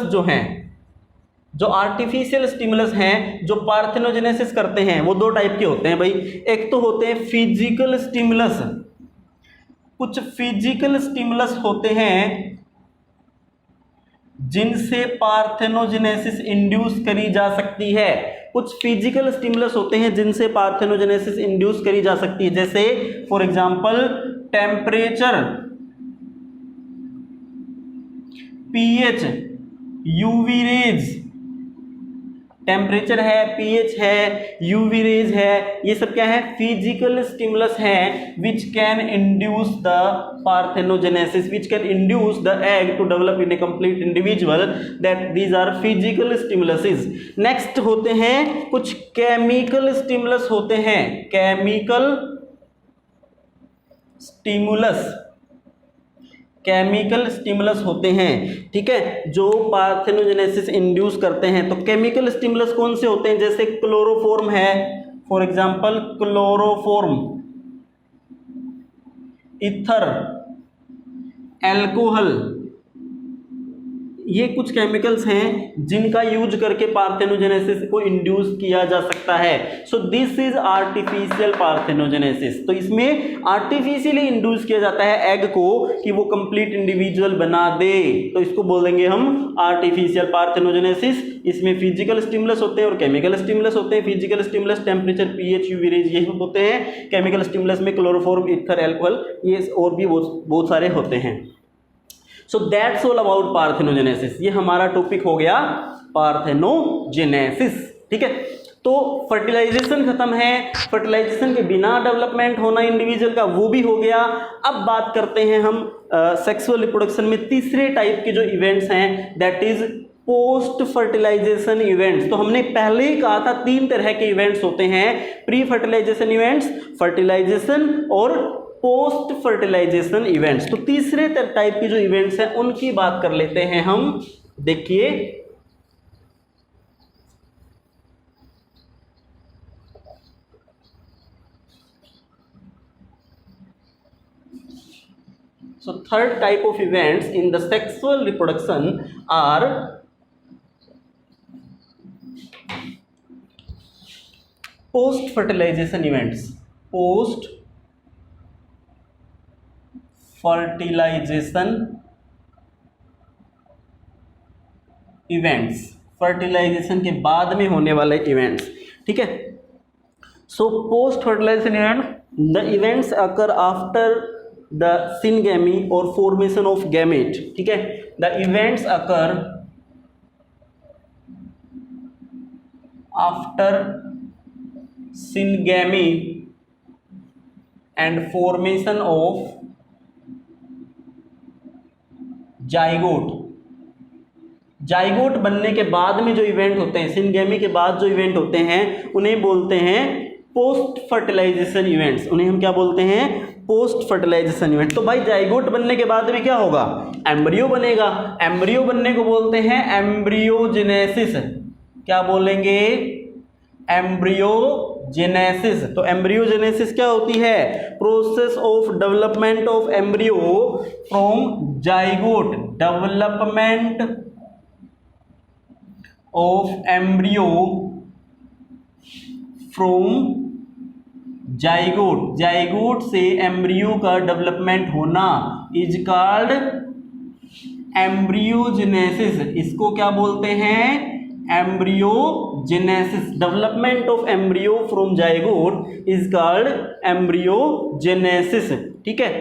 जो हैं, जो आर्टिफिशियल स्टिमुलस हैं जो पार्थेनोजेनेसिस करते हैं, वो दो टाइप के होते हैं भाई। एक तो होते हैं फिजिकल स्टिमुलस, कुछ फिजिकल स्टिमुलस होते हैं जिनसे पार्थेनोजेनेसिस इंड्यूस करी जा सकती है। कुछ फिजिकल स्टिमुलस होते हैं जिनसे पार्थेनोजेनेसिस इंड्यूस करी जा सकती है, जैसे for example temperature, pH, UV rays, temperature है, पीएच है, यूवी रेज है, ये सब क्या है, फिजिकल स्टिमुलस है which can induce the parthenogenesis, which can induce the egg to develop in a complete individual, that these are physical stimuluses. Next होते हैं कुछ केमिकल स्टिमुलस होते हैं, केमिकल स्टिमुलस, केमिकल स्टिमुलस होते हैं, ठीक है, जो पार्थेनोजेनेसिस इंड्यूस करते हैं। तो केमिकल स्टिमुलस कौन से होते हैं, जैसे क्लोरोफॉर्म है, for example chloroform, ether, alcohol, ये कुछ केमिकल्स हैं जिनका यूज करके पार्थेनोजेनेसिस को इंड्यूस किया जा सकता है। So this is artificial parthenogenesis. तो इसमें आर्टिफिशियली इंड्यूस किया जाता है एग को कि वो कंप्लीट इंडिविजुअल बना दे, तो इसको बोलेंगे हम आर्टिफिशियल पार्थेनोजेनेसिस। इसमें फिजिकल स्टिमुलस होते हैं और केमिकल स्टिमुलस होते हैं। Physical stimulus temperature, pH, UV raise, ये होते हैं। केमिकल स्टिमुलस में क्लोरोफॉर्म, ईथर, अल्कोहल, ये और भी बहुत सारे होते हैं। So that's all about parthenogenesis. ये हमारा टॉपिक हो गया पार्थेनोजेनेसिस, ठीक है। तो फर्टिलाइजेशन खत्म है, फर्टिलाइजेशन के बिना डेवलपमेंट होना इंडिविजुअल का, वो भी हो गया। अब बात करते हैं हम सेक्सुअल रिप्रोडक्शन में तीसरे टाइप के जो इवेंट्स हैं, that is post fertilization events. तो हमने पहले ही कहा था 3 तरह के इवेंट्स होते हैं, प्री फर्टिलाइजेशन इवेंट्स, फर्टिलाइजेशन और पोस्ट फर्टिलाइजेशन इवेंट्स। तो तीसरे टाइप के जो इवेंट्स हैं उनकी बात कर लेते हैं हम। देखिए, so third type of events in the sexual reproduction are post fertilization events, post fertilization events, fertilization के बाद में होने वाले इवेंट्स, ठीक है। So post fertilization event, the events occur after the syngamy और फॉर्मेशन ऑफ गैमेट, ठीक है। The events occur after syngamy and formation of zygote. Zygote बनने के बाद में जो इवेंट होते हैं, सिनगेमी के बाद जो इवेंट होते हैं, उन्हें बोलते हैं पोस्ट फर्टिलाइजेशन इवेंट्स। उन्हें हम क्या बोलते हैं, पोस्ट फर्टिलाइजेशन इवेंट। तो भाई जाइगोट बनने के बाद में क्या होगा, एम्ब्रियो बनेगा। एम्ब्रियो बनने को बोलते हैं एम्ब्रियोजेनेसिस। क्या बोलेंगे, एम्ब्रियोजेनेसिस। तो एम्ब्रियोजेनेसिस क्या होती है, process of development of embryo from zygote, development of embryo from zygote, zygote से एम्ब्रियो का डेवलपमेंट होना इज कॉल्ड एम्ब्रियोजेनेसिस। इसको क्या बोलते हैं, embryogenesis. Development of embryo from zygote is called embryogenesis, ठीक है।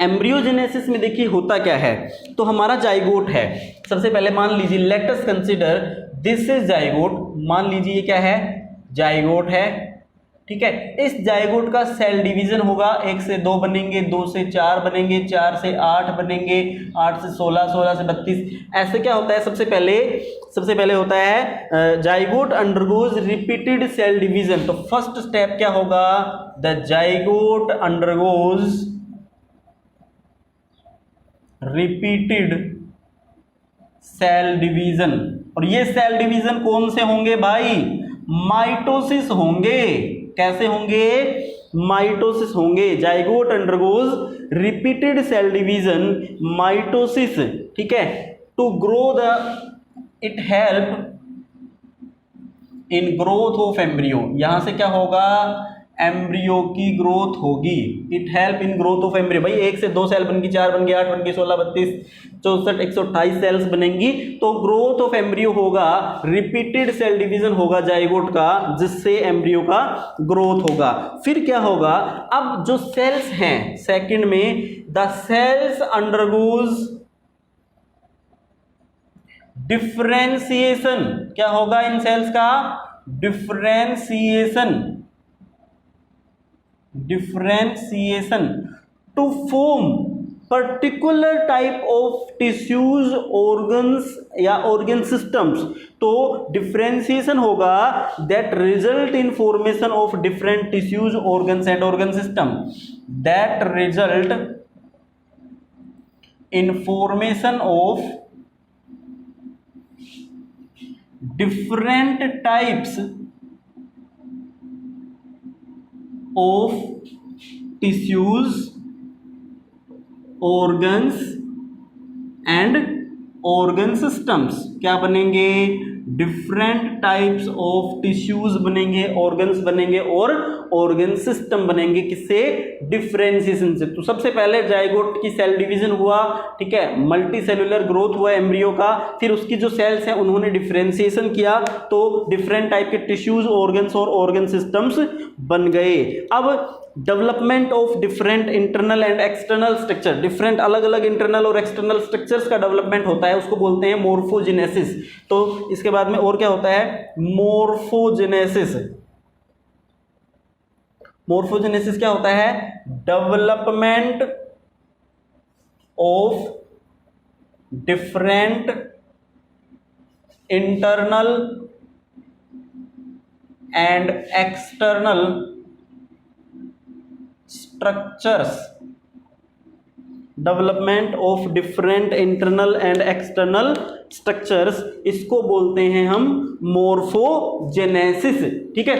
एम्ब्रियोजेनेसिस में देखिए होता क्या है, तो हमारा जाइगोट है। सबसे पहले मान लीजिए, let us consider this is zygote. मान लीजिए ये क्या है, जाइगोट है, ठीक है। इस जाइगोट का सेल डिवीजन होगा, 1 से 2 बनेंगे, 2 से 4 बनेंगे, 4 से 8 बनेंगे, 8 से 16, 16 से 32। ऐसे क्या होता है, सबसे पहले होता है zygote undergoes repeated cell division. तो फर्स्ट स्टेप क्या होगा, the zygote undergoes repeated cell division. और ये सेल डिवीजन कौन से होंगे भाई, माइटोसिस होंगे। कैसे होंगे, माइटोसिस होंगे। Zygote undergoes repeated cell division, mitosis, ठीक है। To grow the, it help in growth of embryo. यहां से क्या होगा, एम्ब्रियो की ग्रोथ होगी। It help in growth of embryo. भाई 1 से 2 सेल बन गई, 4 बन गई, 8 बन गई, 16, 32, 64, 128 सेल्स बनेंगी, तो ग्रोथ ऑफ एम्ब्रियो होगा, रिपीटेड सेल डिवीजन होगा जाइगोट का, जिससे एम्ब्रियो का ग्रोथ होगा। फिर क्या होगा, अब जो सेल्स हैं सेकंड में, द सेल्स अंडरगोज डिफरेंशिएशन। क्या होगा इन सेल्स का, differentiation to form particular type of tissues, organs या ऑर्गन सिस्टम्स। तो डिफरेंशिएशन होगा that result in formation of different tissues, organs and organ system, that result in formation of different types of tissues, organs and organ systems। क्या बनेंगे, different types of tissues बनेंगे, organs बनेंगे और organ system बनेंगे। किससे, differentiation से। तो सबसे पहले जाइगोट की सेल डिवीजन हुआ, ठीक है, मल्टी सेलुलर ग्रोथ हुआ एम्ब्रियो का, फिर उसकी जो सेल्स हैं उन्होंने डिफरेंशिएशन किया, तो डिफरेंट टाइप के टिश्यूज, ऑर्गन्स और ऑर्गन सिस्टम्स बन गए। अब development of different internal and external structure, different अलग अलग इंटरनल और एक्सटर्नल स्ट्रक्चर्स का डेवलपमेंट होता है, उसको बोलते हैं मोर्फोजेनेसिस। तो इसके बाद में और क्या होता है, मोर्फोजेनेसिस। मोर्फोजेनेसिस क्या होता है, development of different internal and external structures, development of different internal and external structures, इसको बोलते हैं हम मोर्फोजेनेसिस। ठीक है,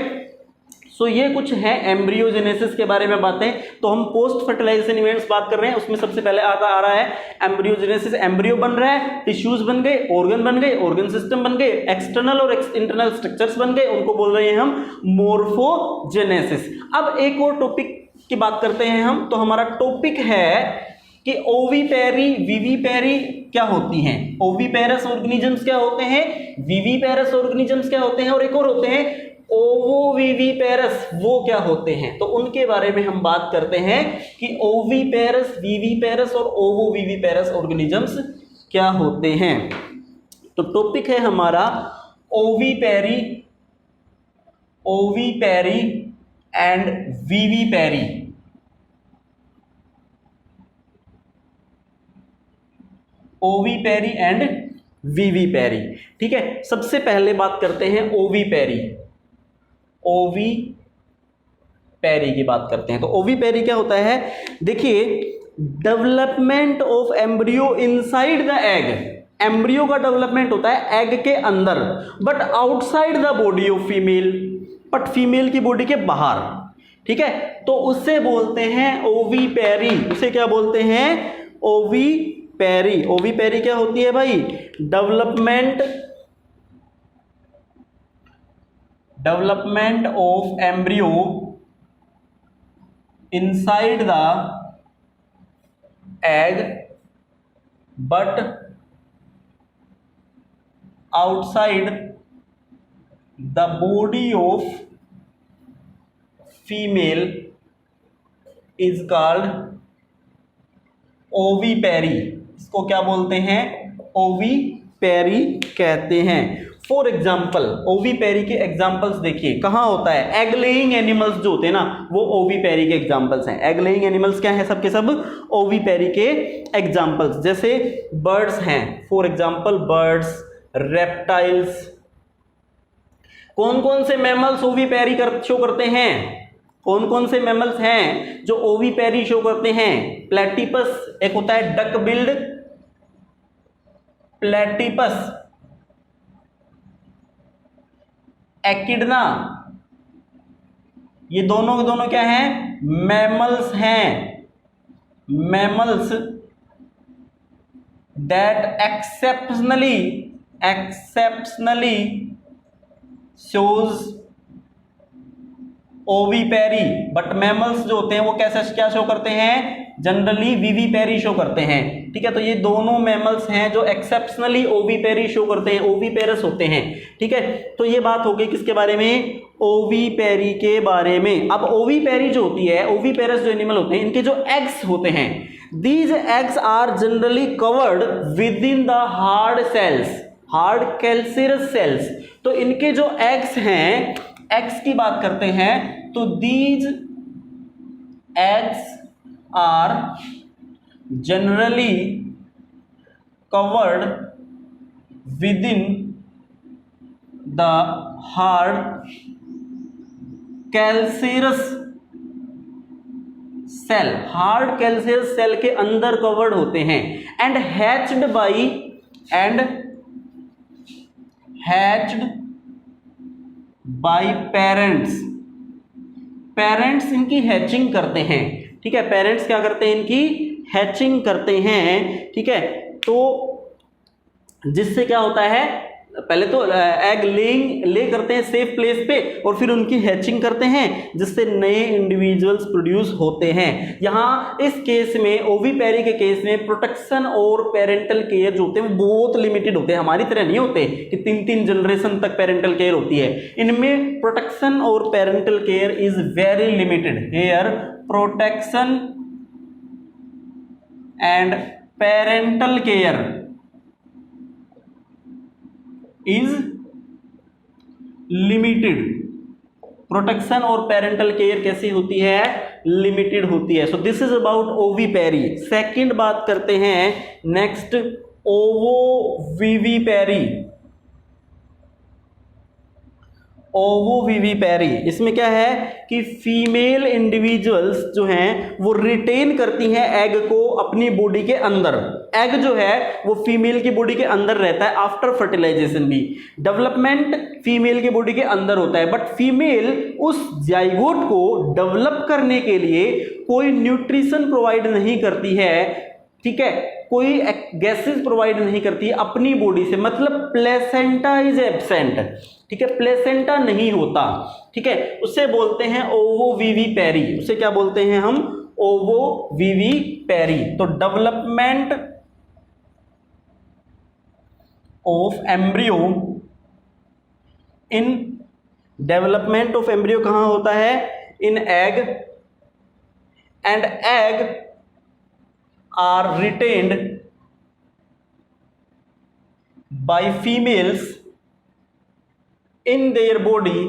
सो ये कुछ है एम्ब्रियोजेनेसिस के बारे में बातें। तो हम पोस्ट फर्टिलाइजेशन इवेंट्स बात कर रहे हैं, उसमें सबसे पहले आ रहा है एम्ब्रियोजेनेसिस। एम्ब्रियो बन रहा है, टिश्यूज बन गए, ऑर्गन बन गए, ऑर्गन सिस्टम बन गए, एक्सटर्नल और इंटरनल स्ट्रक्चर्स बन गए, उनको बोल रहे हैं हम मोर्फोजेनेसिस। अब एक और टॉपिक की बात करते हैं हम। तो हमारा टॉपिक है कि ओविपेरी, विविपेरी क्या होती हैं, ओविपेरस ऑर्गेनिजम्स क्या होते हैं, विविपेरस ऑर्गेनिजम्स क्या होते हैं, और एक और होते हैं ओवोविविपेरस, वो क्या होते हैं। तो उनके बारे में हम बात करते हैं कि ओविपेरस, विविपेरस और ओवोविविपेरस ऑर्गेनिजम्स क्या होते हैं। तो टॉपिक है हमारा ओविपेरी, ओविपेरी एंड विविपेरी। ओविपेरी एंड विविपेरी, ठीक है। सबसे पहले बात करते हैं ओविपेरी, ओविपेरी की बात करते हैं। तो ओविपेरी क्या होता है, देखिए, development of embryo inside the egg. Embryo का डेवलपमेंट होता है एग के अंदर, but outside the body of female, but female की बॉडी के बाहर, ठीक है। तो उससे बोलते हैं ओविपेरी, उसे क्या बोलते हैं, ओविपेरी। ओविपेरी क्या होती है भाई, development of embryo inside the egg but outside the body of female is called ovipary. इसको क्या बोलते हैं, ओविपेरी कहते हैं। फॉर एग्जाम्पल, ओविपेरी के एग्जाम्पल्स देखिए, कहाँ होता है, एग लेइंग एनिमल्स जो होते हैं ना, वो ओविपेरी के एग्जाम्पल्स हैं। एग लेइंग एनिमल्स क्या है, सबके सब ओविपेरी के एग्जाम्पल्स। जैसे बर्ड्स हैं, फॉर एग्जाम्पल बर्ड्स, रेप्टाइल्स। कौन कौन से मैमल्स ओविपेरी शो करते हैं, कौन कौन से मैमल्स हैं जो ओविपेरी शो करते हैं, प्लेटिपस, एक होता है डक बिल्ड प्लेटिपस, एकिडना, ये दोनों के दोनों क्या हैं, मैमल्स हैं। Mammals that exceptionally shows ovipary, but mammals जो होते हैं वो कैसे क्या शो करते हैं, जनरली विविपेरी शो करते हैं। ठीक है, तो ये दोनों मैमल्स हैं जो एक्सेप्शनली ओविपेरी शो करते हैं, ओविपेरस होते हैं। ठीक है, तो ये बात हो गई किसके बारे में, ओविपेरी के बारे में। अब ओविपेरी जो होती है, ओविपेरस जो एनिमल होते हैं, इनके जो एग्स होते हैं, these eggs are generally covered within the hard shells, hard calcareous shells. तो इनके जो एग्स हैं, एग्स की बात करते हैं, तो these eggs are generally covered within the hard calcareous shell, hard calcareous shell के अंदर कवर्ड होते हैं। And hatched by parents, parents इनकी हैचिंग करते हैं। ठीक है, पेरेंट्स क्या करते हैं, इनकी हैचिंग करते हैं। ठीक है, तो जिससे क्या होता है, पहले तो एग ले करते हैं सेफ प्लेस पे, और फिर उनकी हैचिंग करते हैं, जिससे नए इंडिविजुअल्स प्रोड्यूस होते हैं। यहाँ इस केस में, ओविपेरी के केस में, प्रोटेक्शन और पेरेंटल केयर जो होते हैं वो बहुत लिमिटेड होते हैं, हमारी तरह नहीं होते कि 3-3 जनरेशन तक पेरेंटल केयर होती है। इनमें प्रोटेक्शन और parental care is very limited. Here protection and parental care is limited. Protection और पेरेंटल केयर कैसी होती है, लिमिटेड होती है। So this is about ovipary. Second बात करते हैं नेक्स्ट, ओवोविविपेरी। ओवोविविपेरी, इसमें क्या है कि फीमेल इंडिविजुअल्स जो हैं वो रिटेन करती हैं एग को अपनी बॉडी के अंदर। एग जो है वो फीमेल की बॉडी के अंदर रहता है आफ्टर फर्टिलाइजेशन भी। डेवलपमेंट फीमेल की बॉडी के अंदर होता है, बट फीमेल उस जाइगोट को डेवलप करने के लिए कोई न्यूट्रिशन प्रोवाइड नहीं करती है। ठीक है, कोई गैसेस प्रोवाइड नहीं करती अपनी बॉडी से, मतलब प्लेसेंटा इज एब्सेंट। ठीक है, प्लेसेंटा नहीं होता। ठीक है, उसे बोलते हैं ओवोविविपेरी। उसे क्या बोलते हैं हम, ओवोविविपेरी। तो development of embryo, in development of embryo कहां होता है, in egg, and egg are retained by females in their body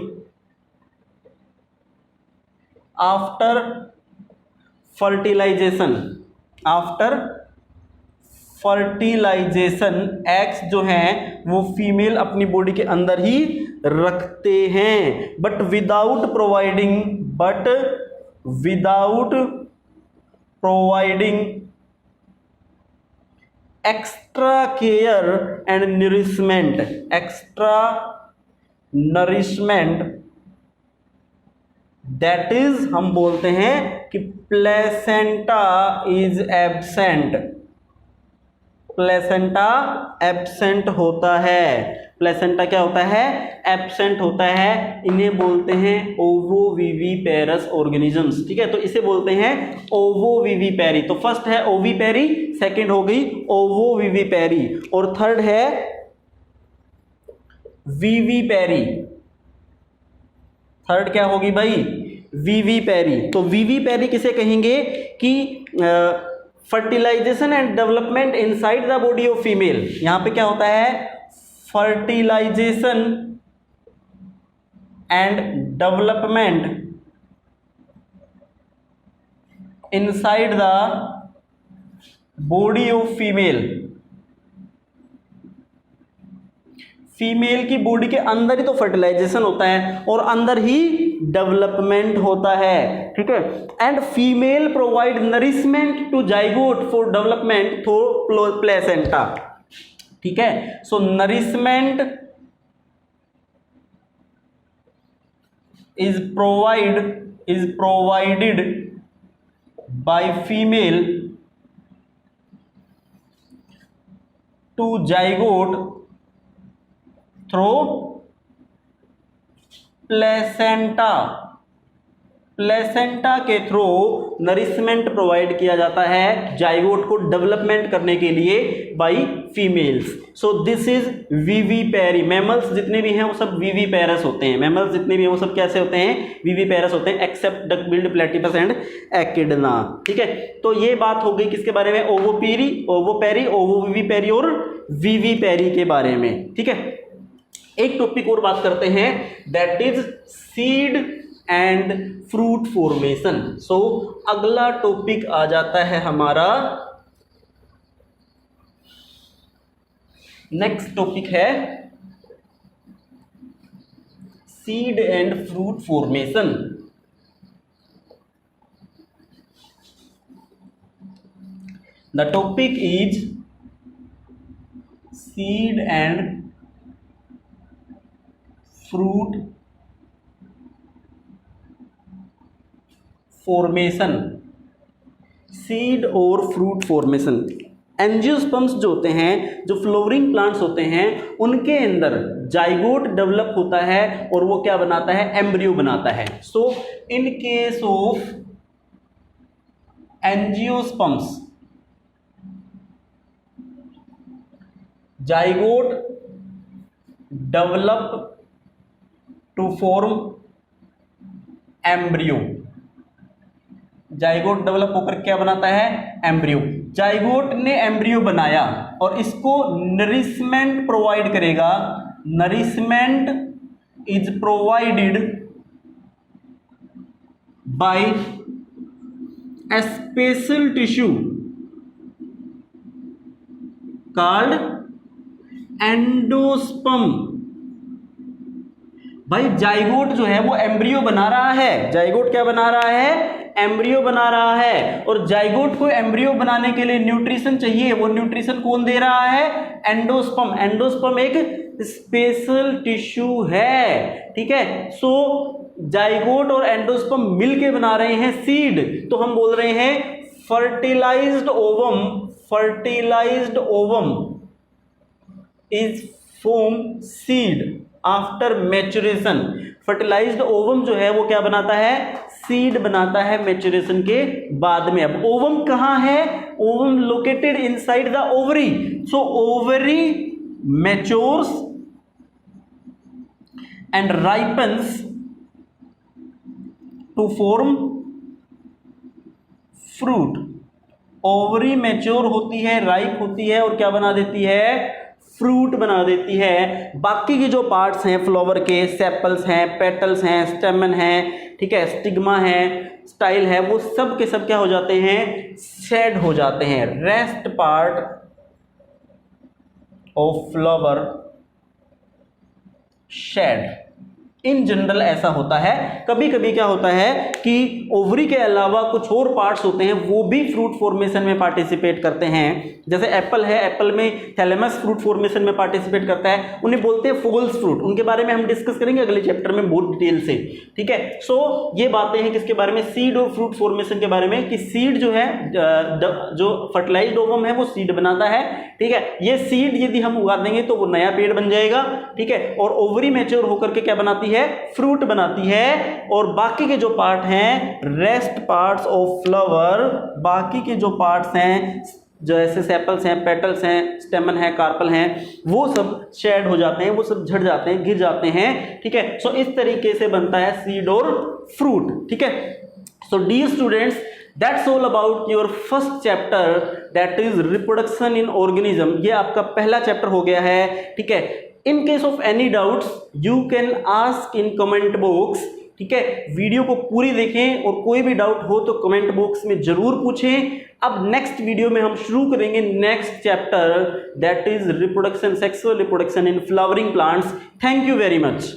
after fertilization। after fertilization eggs जो हैं वो फीमेल अपनी बॉडी के अंदर ही रखते हैं, but without providing extra care and nourishment. Extra nourishment, that is हम बोलते हैं कि placenta is absent. Placenta absent होता है। प्लेसेंटा क्या होता है, एब्सेंट होता है। इन्हें बोलते हैं ओवोविविपेरस ऑर्गेनिजम्स। ठीक है, तो इसे बोलते हैं ओवोविविपेरी। तो फर्स्ट है ओविपेरी, सेकंड हो गई ओवोविविपेरी, और थर्ड है विविपेरी। थर्ड क्या होगी भाई, विविपेरी। तो विविपेरी किसे कहेंगे कि fertilization and development inside the body of female. यहां पे क्या होता है, fertilization and development inside the body of female. Female की बॉडी के अंदर ही तो फर्टिलाइजेशन होता है और अंदर ही डेवलपमेंट होता है। ठीक है, and female provide nourishment to zygote for development through placenta. ठीक है, so nourishment is provided by female to zygote through placenta। Placenta के थ्रू नरिशमेंट प्रोवाइड किया जाता है जाइगोट को डेवलपमेंट करने के लिए by females. So this is vivipary. Mammals जितने भी हैं वो सब विविपेरस होते हैं। मैमल्स जितने भी हैं वो सब कैसे होते हैं? विविपेरस होते हैं, except duck billed, platypus and echidna. ठीक है, तो ये बात हो गई किसके बारे में? ओवोपेरी, ओवोविविपेरी और विविपेरी के बारे में। ठीक है, एक टॉपिक और बात करते हैं, that is seed and fruit formation. So अगला टॉपिक आ जाता है हमारा, नेक्स्ट टॉपिक है seed and fruit formation. The topic is seed and fruit formation. Seed और फ्रूट फॉर्मेशन, एंजियोस्पर्म्स जो होते हैं, जो फ्लोवरिंग प्लांट्स होते हैं, उनके अंदर जाइगोट डेवलप होता है और वो क्या बनाता है? एम्ब्रियो बनाता है। So in case of angiosperms, zygote develop to form embryo. Zygote develop होकर क्या बनाता है? एम्ब्रियो। जाइगोट ने एम्ब्रियो बनाया और इसको नरिशमेंट प्रोवाइड करेगा। Nourishment is provided by A special tissue called endosperm. भाई जाइगोट जो है वो एम्ब्रियो बना रहा है। जाइगोट क्या बना रहा है? एम्ब्रियो बना रहा है। और जाइगोट को एम्ब्रियो बनाने के लिए न्यूट्रिशन चाहिए। वो न्यूट्रिशन कौन दे रहा है? एंडोस्पर्म। एंडोस्पर्म एक स्पेशल टिश्यू है। ठीक है, सो जाइगोट और एंडोस्पर्म मिलके बना रहे हैं सीड। तो हम बोल रहे हैं fertilized ovum. Fertilized ovum is form seed after maturation. Fertilized ovum जो है वो क्या बनाता है? सीड बनाता है मैच्योरेशन के बाद में। अब ओवम कहां है? Ovum located inside the ovary. So ovary matures and ripens to form fruit. Ovary mature होती है, राइप होती है और क्या बना देती है? फ्रूट बना देती है। बाकी के जो पार्ट्स हैं फ्लावर के, सेपल्स हैं, पेटल्स हैं, स्टेमन हैं, ठीक है, स्टिग्मा है, स्टाइल है, वो सब के सब क्या हो जाते हैं? शेड हो जाते हैं। Rest part of flower shed. In general ऐसा होता है। कभी कभी क्या होता है कि ओवरी के अलावा कुछ और पार्ट्स होते हैं वो भी फ्रूट फॉर्मेशन में पार्टिसिपेट करते हैं। जैसे एप्पल है, एप्पल में थैलेमस फ्रूट फॉर्मेशन में पार्टिसिपेट करता है, उन्हें बोलते हैं फॉल्स फ्रूट। उनके बारे में हम डिस्कस करेंगे अगले चैप्टर में बहुत डिटेल से। ठीक है, सो ये बातें हैं किसके बारे में? सीड और फ्रूट फॉर्मेशन के बारे में। कि सीड जो है, जो फर्टिलाइज्ड ओवम है वो सीड बनाता है। ठीक है, ये सीड यदि हम उगा देंगे तो वो नया पेड़ बन जाएगा। ठीक है, और ओवरी मैच्योर होकर के क्या बनाती है? फ्रूट बनाती है। और बाकी के जो पार्ट हैं, रेस्ट पार्ट्स ऑफ फ्लावर, बाकी के जो पार्ट्स हैं जैसे सेपल्स हैं, पेटल्स हैं, स्टेमन है, कार्पल हैं, वो सब शेड हो जाते हैं, वो सब झड़ जाते हैं, गिर जाते हैं। ठीक है, सो इस तरीके से बनता है सीड और फ्रूट। ठीक है, so dear students, that's all about your first chapter, that is reproduction in organism. ये आपका पहला चैप्टर हो गया है। ठीक है, in case of any doubts you can ask in comment box. ठीक है, वीडियो को पूरी देखें और कोई भी डाउट हो तो कमेंट बॉक्स में जरूर पूछें। अब नेक्स्ट वीडियो में हम शुरू करेंगे next chapter, that is reproduction, sexual reproduction in flowering plants. Thank you very much.